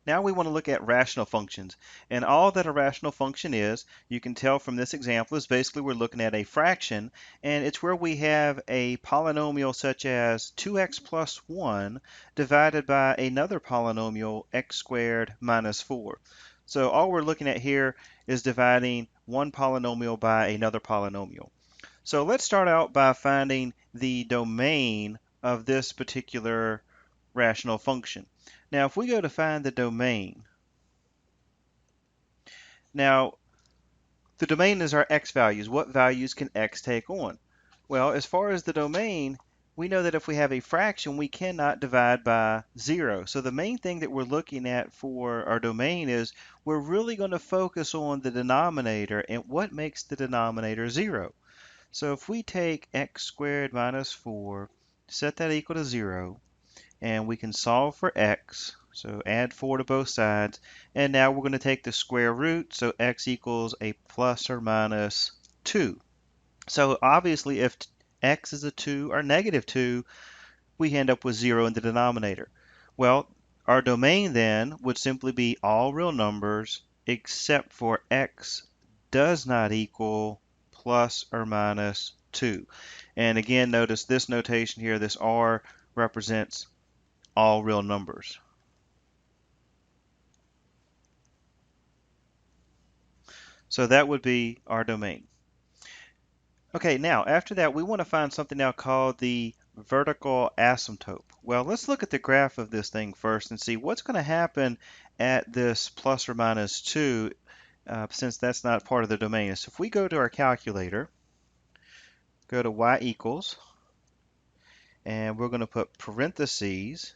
Now we want to look at rational functions. And all that a rational function is, you can tell from this example, is basically we're looking at a fraction, and it's where we have a polynomial such as 2x plus 1 divided by another polynomial x squared minus 4. So all we're looking at here is dividing one polynomial by another polynomial. So let's start out by finding the domain of this particular rational function. Now, if we go to find the domain, now the domain is our x values. What values can x take on? Well, as far as the domain, we know that if we have a fraction, we cannot divide by 0. So the main thing that we're looking at for our domain is we're really going to focus on the denominator and what makes the denominator 0. So if we take x squared minus 4, set that equal to 0, and we can solve for x. So add 4 to both sides. And now we're going to take the square root, so x equals a plus or minus 2. So obviously if x is a 2 or negative 2, we end up with 0 in the denominator. Well, our domain then would simply be all real numbers except for x does not equal plus or minus 2. And again, notice this notation here, this r represents all real numbers. So that would be our domain. Okay, now after that we want to find something now called the vertical asymptote. Well, let's look at the graph of this thing first and see what's going to happen at this plus or minus 2 since that's not part of the domain. So if we go to our calculator, go to y equals, and we're going to put parentheses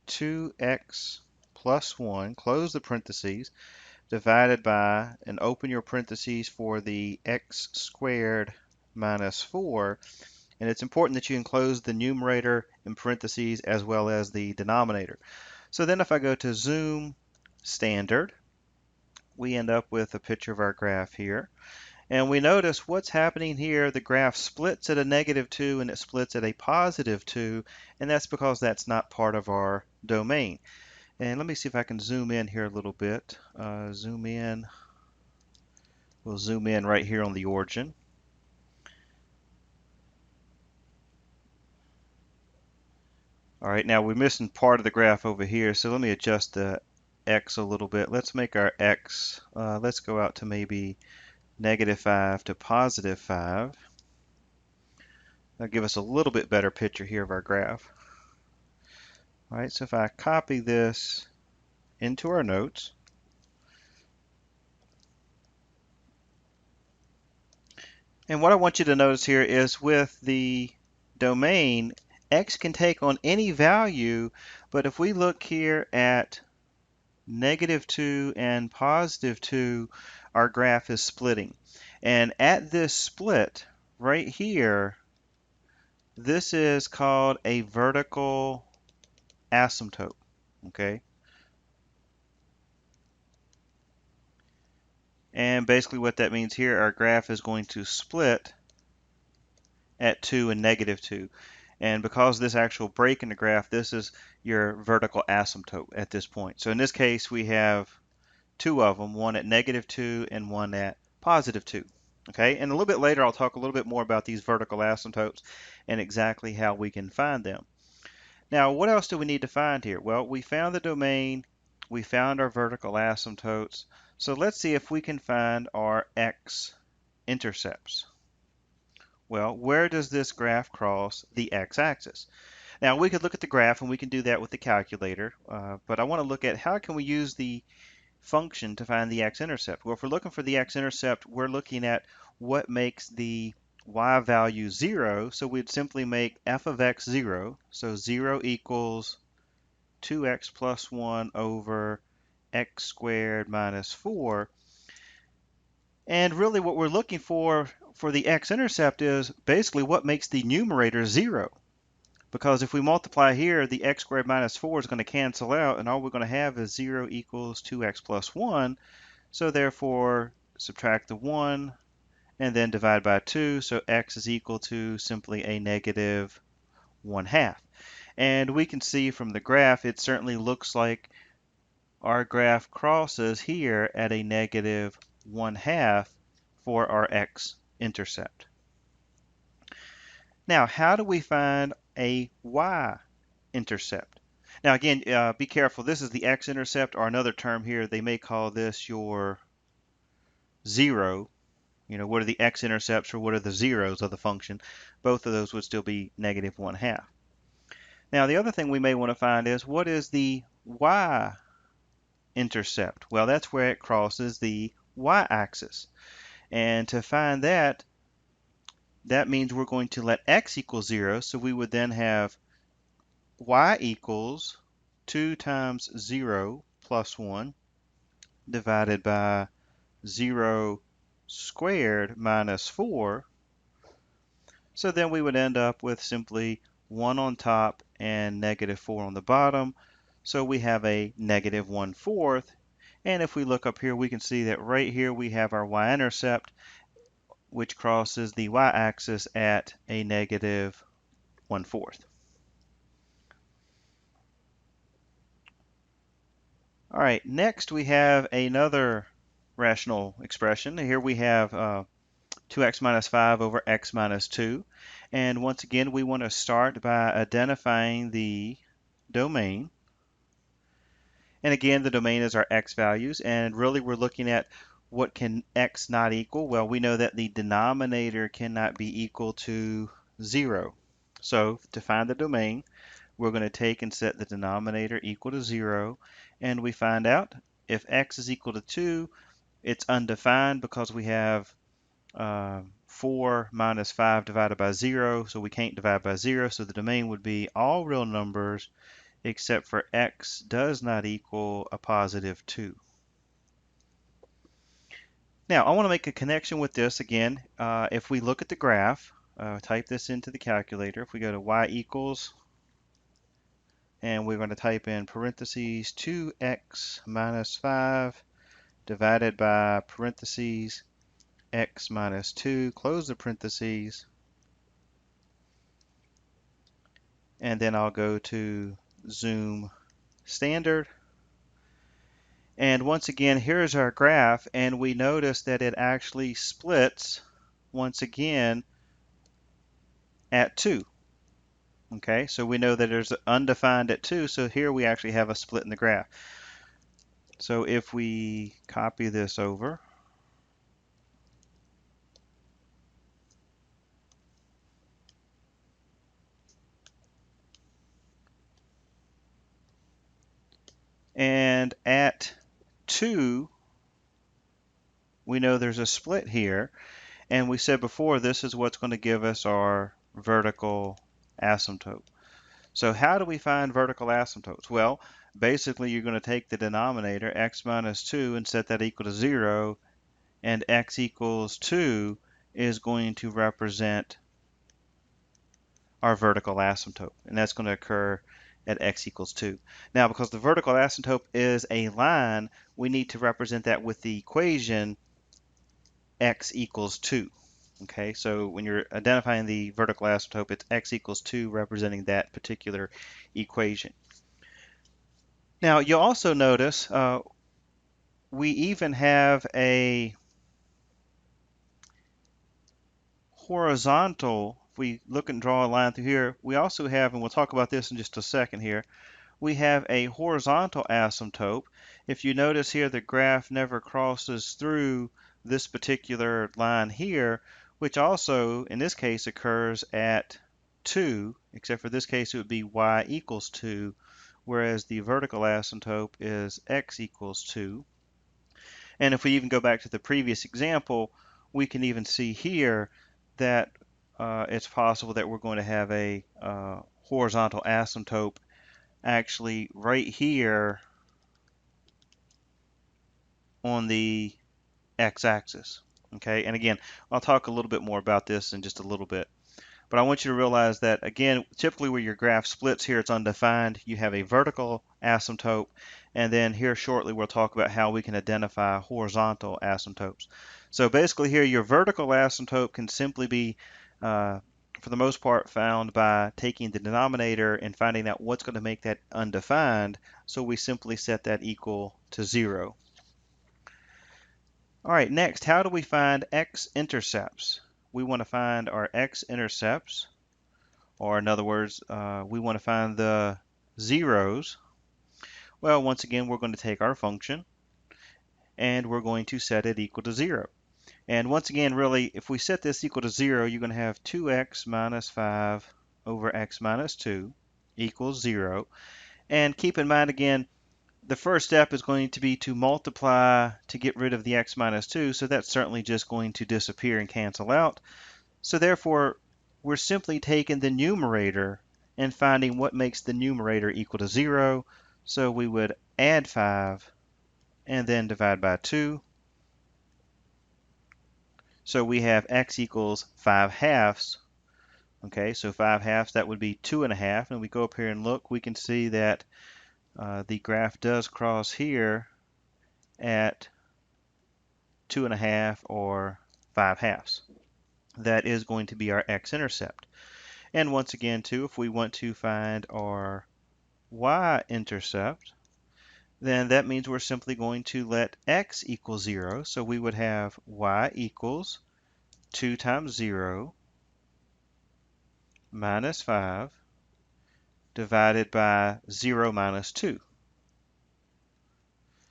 2x plus 1, close the parentheses, divided by, and open your parentheses for the x squared minus 4. And it's important that you enclose the numerator in parentheses as well as the denominator. So then if I go to zoom standard, we end up with a picture of our graph here. And we notice what's happening here, the graph splits at a negative 2 and it splits at a positive 2, and that's because that's not part of our domain. And let me see if I can zoom in here a little bit. Zoom in. We'll zoom in right here on the origin. All right, now we're missing part of the graph over here, so let me adjust the x a little bit. Let's make our x, let's go out to maybe negative 5 to positive 5. That'll give us a little bit better picture here of our graph. All right, so if I copy this into our notes, and what I want you to notice here is with the domain, x can take on any value, but if we look here at negative 2 and positive 2, our graph is splitting. And at this split right here, this is called a vertical asymptote, okay? And basically what that means here, our graph is going to split at 2 and negative 2. And because of this actual break in the graph, this is your vertical asymptote at this point. So in this case, we have two of them, one at negative 2 and one at positive 2. Okay, and a little bit later I'll talk a little bit more about these vertical asymptotes and exactly how we can find them. Now, what else do we need to find here? Well, we found the domain, we found our vertical asymptotes, so let's see if we can find our x-intercepts. Well, where does this graph cross the x-axis? Now, we could look at the graph and we can do that with the calculator, but I want to look at how can we use the function to find the x-intercept. Well, if we're looking for the x-intercept, we're looking at what makes the y value 0, so we'd simply make f of x 0. So 0 equals 2x plus 1 over x squared minus 4. And really what we're looking for the x-intercept is basically what makes the numerator 0. Because if we multiply here, the x squared minus 4 is going to cancel out, and all we're going to have is 0 equals 2x plus 1. So therefore, subtract the 1 and then divide by 2. So x is equal to simply a negative 1/2. And we can see from the graph, it certainly looks like our graph crosses here at a negative 1/2 for our x-intercept. Now, how do we find a y-intercept? Now, again, be careful. This is the x-intercept, or another term here, they may call this your zero. You know, what are the x-intercepts or what are the zeros of the function? Both of those would still be negative 1/2. Now, the other thing we may want to find is what is the y-intercept? Well, that's where it crosses the y-axis. And to find that, that means we're going to let x equal 0. So we would then have y equals 2 times 0 plus 1 divided by 0 squared minus 4. So then we would end up with simply 1 on top and negative 4 on the bottom. So we have a negative 1/4. And if we look up here, we can see that right here we have our y-intercept, which crosses the y-axis at a negative 1/4. All right, next we have another rational expression. Here we have 2x minus 5 over x minus 2. And once again, we want to start by identifying the domain. And again, the domain is our x values. And really, we're looking at what can x not equal. Well, we know that the denominator cannot be equal to 0. So to find the domain, we're going to take and set the denominator equal to 0. And we find out if x is equal to 2, it's undefined because we have 4 minus 5 divided by 0, so we can't divide by 0, so the domain would be all real numbers except for x does not equal a positive 2. Now, I want to make a connection with this again. If we look at the graph, type this into the calculator. If we go to y equals, and we're going to type in parentheses 2x minus 5 divided by parentheses x minus 2, close the parentheses, and then I'll go to zoom standard. And once again, here's our graph, and we notice that it actually splits once again at 2. Okay, so we know that there's undefined at 2, so here we actually have a split in the graph. So if we copy this over, and at 2, we know there's a split here, and we said before this is what's going to give us our vertical asymptote. So how do we find vertical asymptotes? Well, basically you're going to take the denominator x minus 2 and set that equal to 0, and x equals 2 is going to represent our vertical asymptote, and that's going to occur at x equals 2. Now, because the vertical asymptote is a line, we need to represent that with the equation x equals 2. Okay, so when you're identifying the vertical asymptote, it's x equals 2 representing that particular equation. Now, you'll also notice we even have a horizontal. If we look and draw a line through here, we also have, and we'll talk about this in just a second here, we have a horizontal asymptote. If you notice here, the graph never crosses through this particular line here, which also, in this case, occurs at 2, except for this case, it would be y equals 2, whereas the vertical asymptote is x equals 2. And if we even go back to the previous example, we can even see here that it's possible that we're going to have a horizontal asymptote actually right here on the x-axis. Okay, and again, I'll talk a little bit more about this in just a little bit. But I want you to realize that, again, typically where your graph splits here, it's undefined. You have a vertical asymptote, and then here shortly we'll talk about how we can identify horizontal asymptotes. So basically here, your vertical asymptote can simply be for the most part, found by taking the denominator and finding out what's going to make that undefined. So we simply set that equal to 0. All right, next, how do we find x-intercepts? We want to find our x-intercepts, or in other words, we want to find the zeros. Well, once again, we're going to take our function and we're going to set it equal to 0. And once again, really, if we set this equal to 0, you're going to have 2x minus 5 over x minus 2 equals 0. And keep in mind, again, the first step is going to be to multiply to get rid of the x minus 2, so that's certainly just going to disappear and cancel out. So therefore, we're simply taking the numerator and finding what makes the numerator equal to 0. So we would add 5 and then divide by 2. So we have x equals 5 halves. Okay, so 5 halves, that would be 2.5. And we go up here and look, we can see that the graph does cross here at 2.5 or 5 halves. That is going to be our x-intercept. And once again, too, if we want to find our y-intercept, then that means we're simply going to let x equal 0. So we would have y equals 2 times 0 minus 5 divided by 0 minus 2.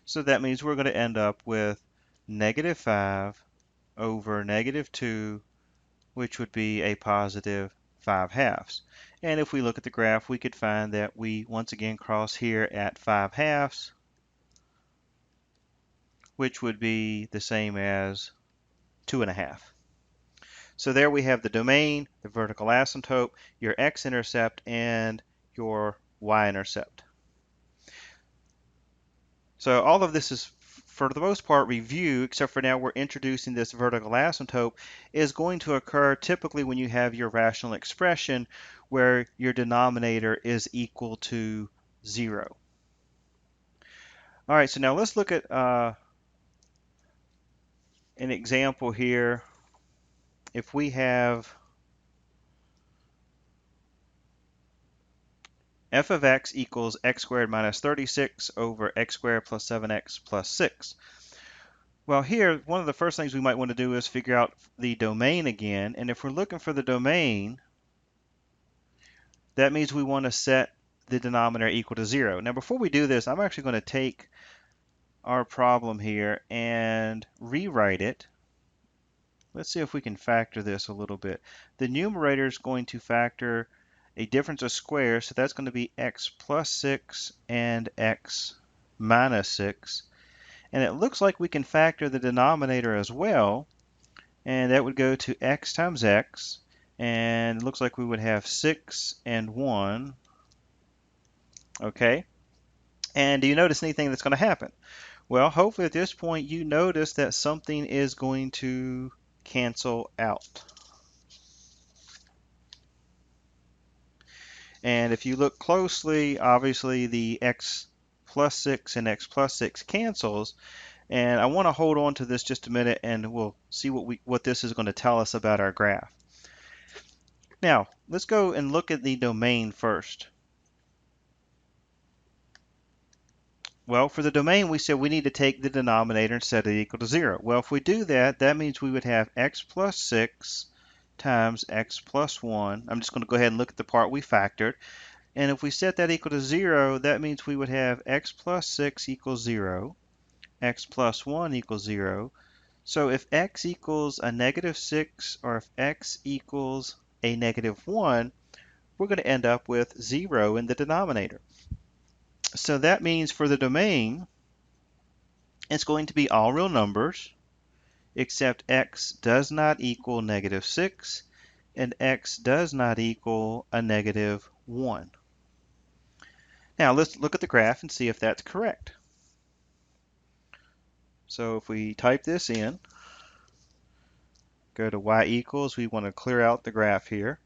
So that means we're going to end up with negative 5 over negative 2, which would be a positive 5 halves. And if we look at the graph, we could find that we once again cross here at 5 halves, which would be the same as 2.5. So there we have the domain, the vertical asymptote, your x-intercept, and your y-intercept. So all of this is, for the most part, review, except for now we're introducing this vertical asymptote, is going to occur typically when you have your rational expression where your denominator is equal to 0. All right, so now let's look at an example here. If we have f of x equals x squared minus 36 over x squared plus 7x plus 6. Well, here, one of the first things we might want to do is figure out the domain again. And if we're looking for the domain, that means we want to set the denominator equal to 0. Now, before we do this, I'm actually going to take our problem here and rewrite it. Let's see if we can factor this a little bit. The numerator is going to factor a difference of squares, so that's going to be x plus 6 and x minus 6. And it looks like we can factor the denominator as well, and that would go to x times x, and it looks like we would have 6 and 1. Okay, and do you notice anything that's going to happen? Well, hopefully at this point you notice that something is going to cancel out. And if you look closely, obviously the x plus 6 and x plus 6 cancels. And I want to hold on to this just a minute and we'll see what this is going to tell us about our graph. Now, let's go and look at the domain first. Well, for the domain, we said we need to take the denominator and set it equal to 0. Well, if we do that, that means we would have x plus 6 times x plus 1. I'm just going to go ahead and look at the part we factored. And if we set that equal to 0, that means we would have x plus 6 equals 0, x plus 1 equals 0. So if x equals a negative 6 or if x equals a negative 1, we're going to end up with 0 in the denominator. So that means for the domain, it's going to be all real numbers, except x does not equal negative 6 and x does not equal a negative 1. Now let's look at the graph and see if that's correct. So if we type this in, go to y equals, we want to clear out the graph here.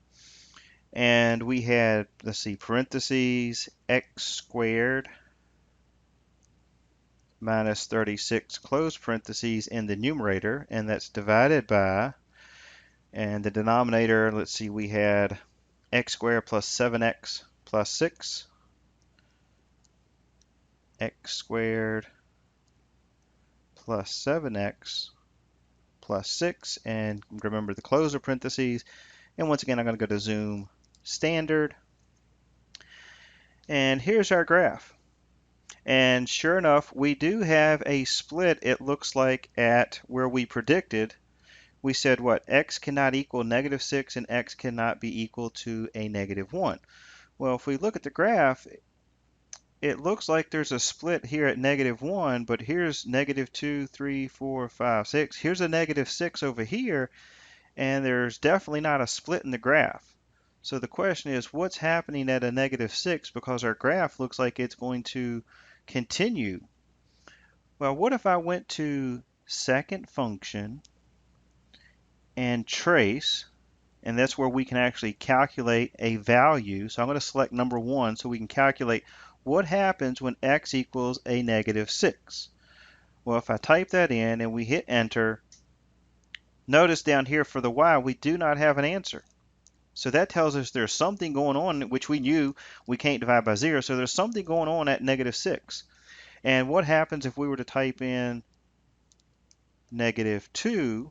And we had, let's see, parentheses, x squared minus 36, close parentheses in the numerator, and that's divided by And the denominator, let's see, we had x squared plus 7x plus 6, x squared plus 7x plus 6, and remember the closure parentheses. And once again, I'm going to go to zoom standard. And here's our graph. And sure enough, we do have a split, it looks like, at where we predicted. We said what? X cannot equal -6 and x cannot be equal to a -1. Well, if we look at the graph, it looks like there's a split here at -1, but here's -2, 3, 4, 5, 6. Here's a -6 over here, and there's definitely not a split in the graph. So the question is, what's happening at a -6? Because our graph looks like it's going to continue. Well, what if I went to second function and trace, and that's where we can actually calculate a value. So I'm going to select number 1 so we can calculate what happens when x equals a -6. Well, if I type that in and we hit enter, notice down here for the y we do not have an answer. So that tells us there's something going on, which we knew we can't divide by 0, so there's something going on at -6. And what happens if we were to type in -2?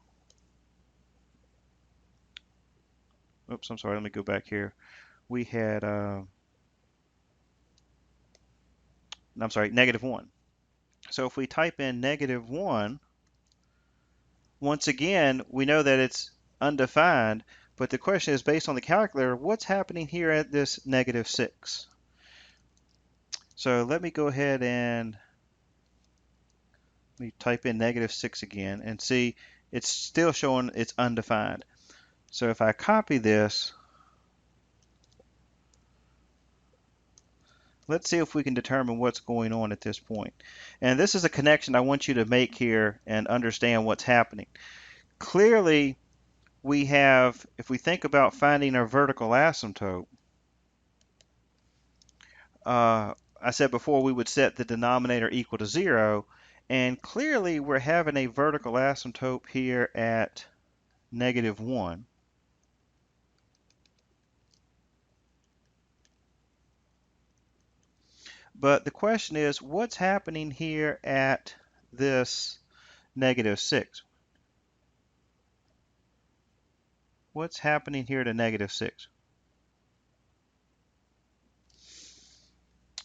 Oops, I'm sorry, let me go back here. We had, I'm sorry, -1. So if we type in -1, once again, we know that it's undefined, but the question is, based on the calculator, what's happening here at this -6? So let me go ahead and let me type in -6 again and see it's still showing it's undefined. So if I copy this, let's see if we can determine what's going on at this point. And this is a connection I want you to make here and understand what's happening. Clearly, we have, if we think about finding our vertical asymptote, I said before we would set the denominator equal to 0, and clearly we're having a vertical asymptote here at -1. But the question is, what's happening here at this -6? What's happening here at a -6?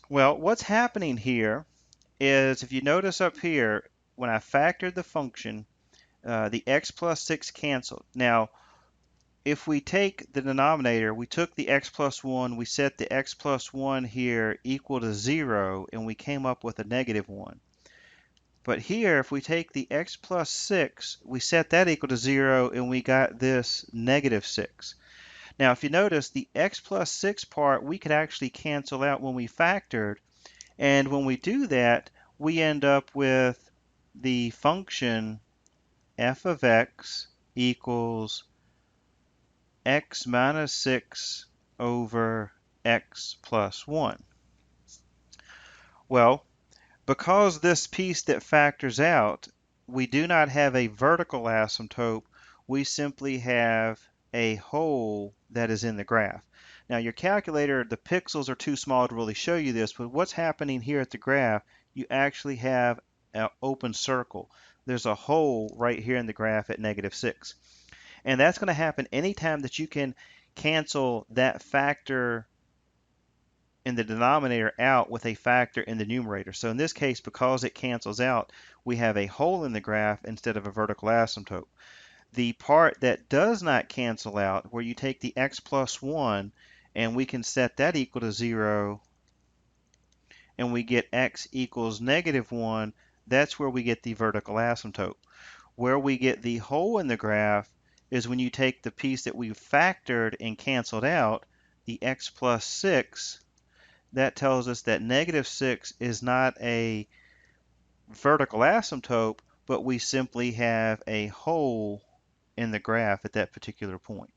Well, what's happening here is, if you notice up here, when I factored the function, the x plus 6 canceled. Now, if we take the denominator, we took the x plus 1, we set the x plus 1 here equal to 0, and we came up with a -1. But here, if we take the x plus 6, we set that equal to 0, and we got this -6. Now, if you notice, the x plus 6 part, we could actually cancel out when we factored. And when we do that, we end up with the function f of x equals x minus 6 over x plus 1. Well, because this piece that factors out, we do not have a vertical asymptote, we simply have a hole that is in the graph. Now your calculator, the pixels are too small to really show you this, but what's happening here at the graph, you actually have an open circle. There's a hole right here in the graph at -6. And that's going to happen anytime that you can cancel that factor in the denominator out with a factor in the numerator. So in this case, because it cancels out, we have a hole in the graph instead of a vertical asymptote. The part that does not cancel out, where you take the x plus 1 and we can set that equal to 0, and we get x equals -1, that's where we get the vertical asymptote. Where we get the hole in the graph is when you take the piece that we've factored and canceled out, the x plus 6, that tells us that -6 is not a vertical asymptote, but we simply have a hole in the graph at that particular point.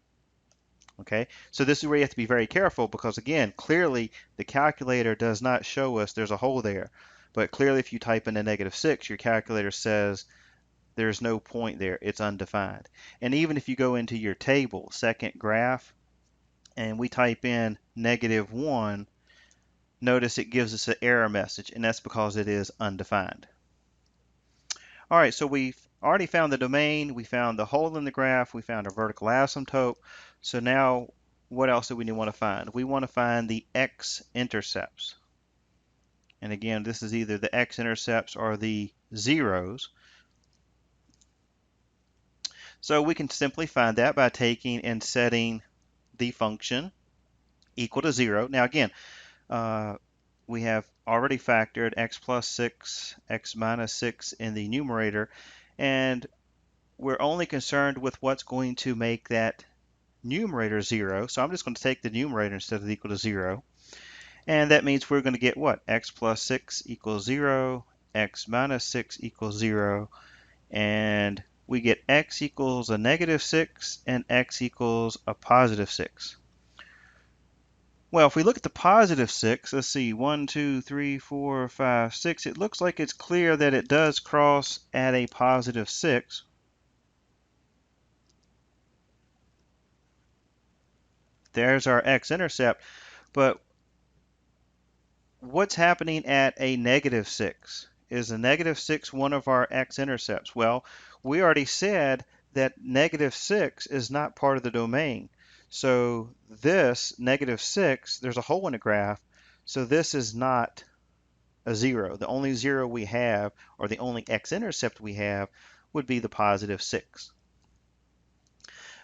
Okay, so this is where you have to be very careful, because again, clearly the calculator does not show us there's a hole there. But clearly if you type in a -6, your calculator says there's no point there. It's undefined. And even if you go into your table, second graph, and we type in -1, notice it gives us an error message, and that's because it is undefined. All right, so we've already found the domain, we found the hole in the graph, we found our vertical asymptote. So now what else do we want to find? We want to find the x-intercepts. And again, this is either the x-intercepts or the zeros. So we can simply find that by taking and setting the function equal to 0. Now again, we have already factored x plus 6, x minus 6 in the numerator, and we're only concerned with what's going to make that numerator 0. So I'm just going to take the numerator instead of equal to 0. And that means we're going to get what? X plus 6 equals 0, x minus 6 equals 0, and we get x equals a -6 and x equals a +6. Well, if we look at the +6, let's see, 1, 2, 3, 4, 5, 6, it looks like it's clear that it does cross at a +6. There's our x-intercept, but what's happening at a -6? Is a -6 one of our x-intercepts? Well, we already said that -6 is not part of the domain. So this -6, there's a hole in the graph, so this is not a 0. The only 0 we have, or the only x-intercept we have, would be the +6.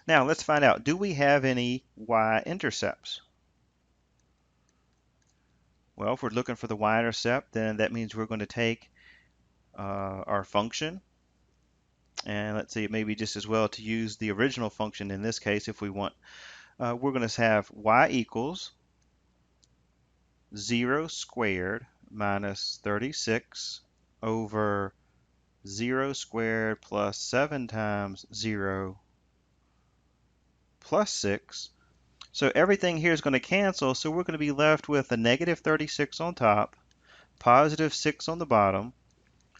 Now let's find out, do we have any y-intercepts? Well, if we're looking for the y-intercept, then that means we're going to take our function, and let's see, it may be just as well to use the original function in this case if we want. We're going to have y equals 0 squared minus 36 over 0 squared plus 7 times 0 plus 6. So everything here is going to cancel, so we're going to be left with a -36 on top, +6 on the bottom.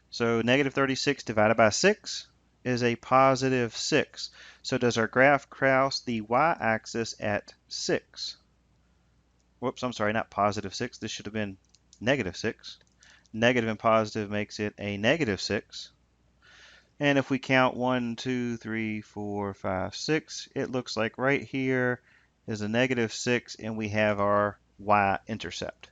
So -36 divided by 6 is a +6. So does our graph cross the y-axis at 6? Whoops, I'm sorry, not +6. This should have been -6. Negative and positive makes it a -6. And if we count 1, 2, 3, 4, 5, 6, it looks like right here is a -6, and we have our y-intercept.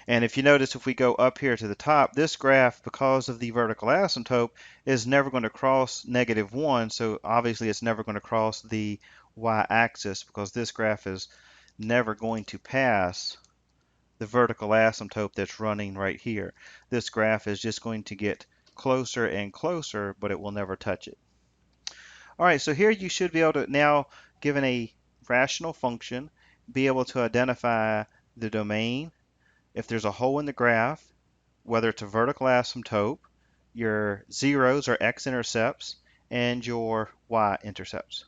And if you notice, if we go up here to the top, this graph, because of the vertical asymptote, is never going to cross -1. So obviously it's never going to cross the y-axis because this graph is never going to pass the vertical asymptote that's running right here. This graph is just going to get closer and closer, but it will never touch it. All right, so here you should be able to now, given a rational function, be able to identify the domain, if there's a hole in the graph, whether it's a vertical asymptote, your zeros or x-intercepts, and your y-intercepts.